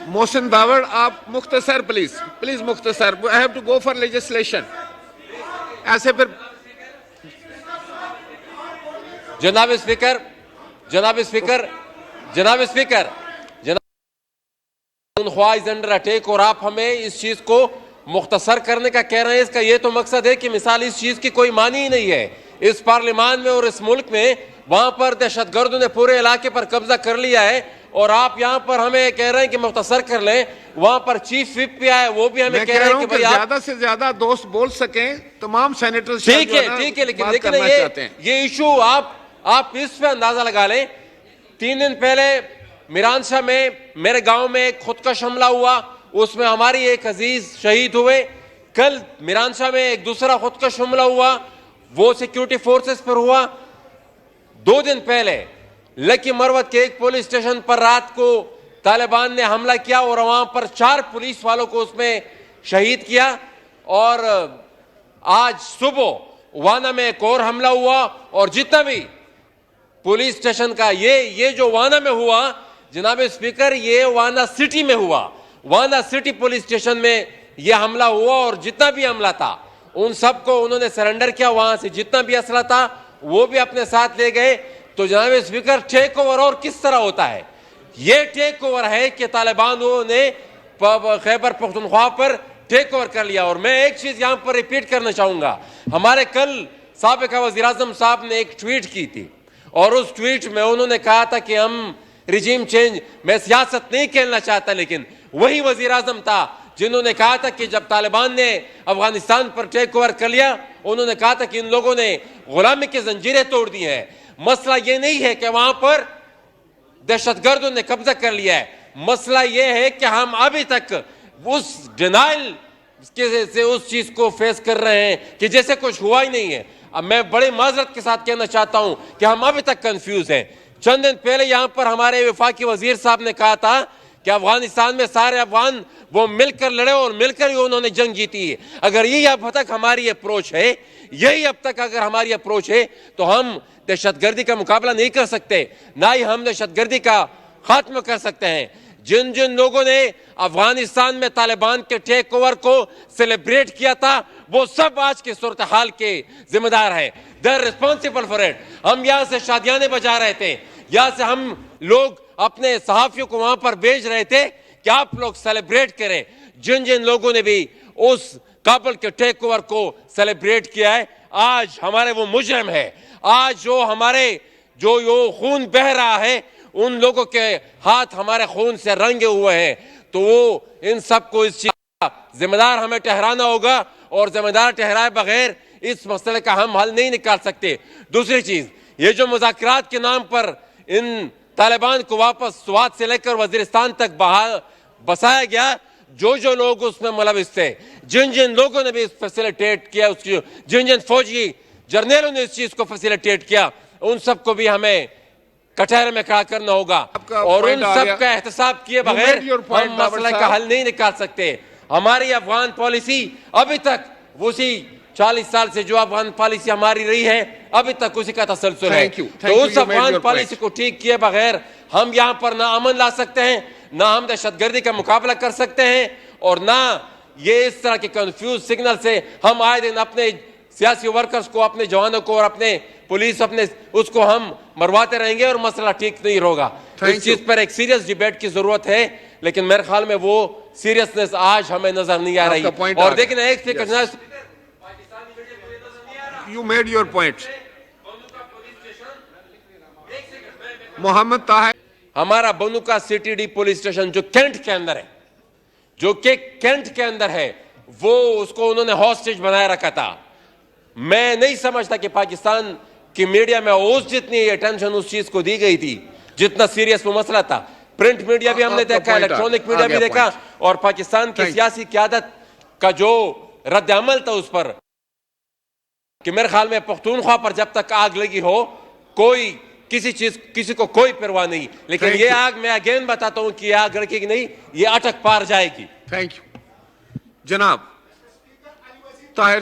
मोहसिन दावड़, आप मुख्तसर प्लीज मुख्तसर, I have to go for legislation. ऐसे फिर जनाब स्पीकर, जनाब स्पीकर, जनाब स्पीकर, जनाब इज अंडर अटैक और आप हमें इस चीज को मुख्तसर करने का कह रहे हैं। इसका ये तो मकसद है कि मिसाल इस चीज की कोई मानी ही नहीं है इस पार्लियामान में और इस मुल्क में। वहां पर दहशतगर्दों ने पूरे इलाके पर कब्जा कर लिया है और आप यहां पर हमें कह रहे हैं कि मुख्तसर कर लें। वहां पर चीफ विप भी आए, वो भी हमें कह रहे हैं कि भाई ज्यादा से ज्यादा दोस्त बोल सकें, तमाम सेनेटर्स। ठीक है, लेकिन ये इशू आप इस पे अंदाजा लगा लें। 3 दिन पहले मिरानशाह में मेरे गांव में एक खुदकश हमला हुआ, उसमें हमारी एक अजीज शहीद हुए। कल मिरानशाह में एक दूसरा खुदकश हमला हुआ, वो सिक्योरिटी फोर्सेस पर हुआ। 2 दिन पहले लकी मरवत के एक पुलिस स्टेशन पर रात को तालिबान ने हमला किया और वहां पर 4 पुलिस वालों को उसमें शहीद किया। और आज सुबह वाना में एक और हमला हुआ और जितना भी पुलिस स्टेशन का ये जो वाना में हुआ, जनाब स्पीकर, ये वाना सिटी में हुआ। वाना सिटी पुलिस स्टेशन में यह हमला हुआ और जितना भी हमला था उन सबको उन्होंने सरेंडर किया। वहां से जितना भी असला था वो भी अपने साथ ले गए। तो जनाब स्पीकर, टेक ओवर और किस तरह होता है? ये टेक ओवर है कि तालिबानों ने खैबर पख्तूनख्वा पर टेक ओवर कर लिया। और मैं एक चीज यहां पर रिपीट करना चाहूंगा, हमारे कल साबिका वज़ीर आज़म साहब ने एक ट्वीट की थी और उस ट्वीट में उन्होंने कहा था कि हम रिजीम चेंज, मैं सियासत नहीं खेलना चाहता, लेकिन वही वज़ीर आज़म था जिन्होंने कहा था कि जब तालिबान ने अफगानिस्तान पर टेक ओवर कर लिया, उन्होंने कहा था कि इन लोगों ने गुलामी की जंजीरें तोड़ दी हैं। मसला ये नहीं है कि वहां पर दहशतगर्दों ने कब्जा कर लिया है, मसला ये है कि हम अभी तक उस डिनाइल से उस चीज को फेस कर रहे हैं कि जैसे कुछ हुआ ही नहीं है। अब मैं बड़े माजरत के साथ कहना चाहता हूं कि हम अभी तक कंफ्यूज हैं। चंद दिन पहले यहां पर हमारे वफाकी वजीर साहब ने कहा था कि अफगानिस्तान में सारे अफगान वो मिलकर लड़े और मिलकर ही उन्होंने जंग जीती है। अगर यही अब तक हमारी अप्रोच है, यही अब तक अगर हमारी अप्रोच है, तो हम दहशतगर्दी का मुकाबला नहीं कर सकते, ना ही हम दहशतगर्दी का खात्मा कर सकते हैं। जिन जिन लोगों ने अफगानिस्तान में तालिबान के टेक ओवर को सेलिब्रेट किया था, वो सब आज की सूरत हाल के जिम्मेदार है। They are responsible for it. हम यहाँ से शादियाने बजा रहे थे, यहाँ से हम लोग अपने सहाफियों को वहां पर भेज रहे थे कि आप लोग सेलिब्रेट करें। जिन जिन लोगों ने भी उस काबुल के टेक ओवर को सेलिब्रेट किया है, आज हमारे वो मुजरिम है। आज जो हमारे जो यो खून बह रहा है, उन लोगों के हाथ हमारे खून से रंगे हुए हैं। तो वो इन सबको इस चीज का जिम्मेदार हमें ठहराना होगा और जिम्मेदार ठहराए बगैर इस मसले का हम हल नहीं निकाल सकते। दूसरी चीज, ये जो मुज़ाकरात के नाम पर इन तालिबान को वापस स्वात से लेकर वजीरिस्तान तक बसाया गया, जो जो लोग उसमें मुलविस थे, जिन जिन लोगों ने भी इस फैसिलिटेट किया, उसकी जिन जिन फौजी जर्नलों ने इस चीज को फैसिलिटेट किया, उन सबको भी हमें कटहरे में खड़ा करना होगा और उन सब का एहतसाब किए बगैर हम मसले का हल नहीं निकाल सकते। हमारी अफगान पॉलिसी अभी तक उसी 40 साल से जो अफगान पॉलिसी हमारी रही है, अभी तक उसी का तसलसल है। तो उस अफगान पॉलिसी को ठीक किए बगैर हम यहाँ पर ना अमन ला सकते हैं, ना हम दहशतगर्दी का मुकाबला कर सकते हैं, और ना ये इस तरह के कंफ्यूज सिग्नल से हम आए दिन अपने सियासी वर्कर्स को, अपने जवानों को और अपने पुलिस अपने उसको हम मरवाते रहेंगे और मसला ठीक नहीं होगा। इस चीज पर एक सीरियस डिबेट की जरूरत है, लेकिन मेरे ख्याल में वो सीरियसनेस आज हमें नजर नहीं आ रही। और देखना एक second, you made your point. Mohammad Tahir, हमारा बनुका सीटीडी पुलिस स्टेशन जो कैंट के अंदर है, जो कि कैंट के अंदर है, वो उसको उन्होंने हॉस्टेज बनाए रखा था। मैं नहीं समझता कि पाकिस्तान की मीडिया में उस जितनी अटेंशन उस चीज को दी गई थी जितना सीरियस वो मसला था। प्रिंट मीडिया भी हमने देखा, इलेक्ट्रॉनिक मीडिया भी देखा, और पाकिस्तान की सियासी क़यादत का जो रद्द अमल था उस पर, कि मेरे ख्याल में पख्तूनख्वा पर जब तक आग लगी हो, कोई किसी को कोई परवाह नहीं। लेकिन ये आग, मैं अगेन बताता हूं कि ये आग लड़केगी नहीं, ये अटक पार जाएगी। थैंक यू जनाब ताहिर।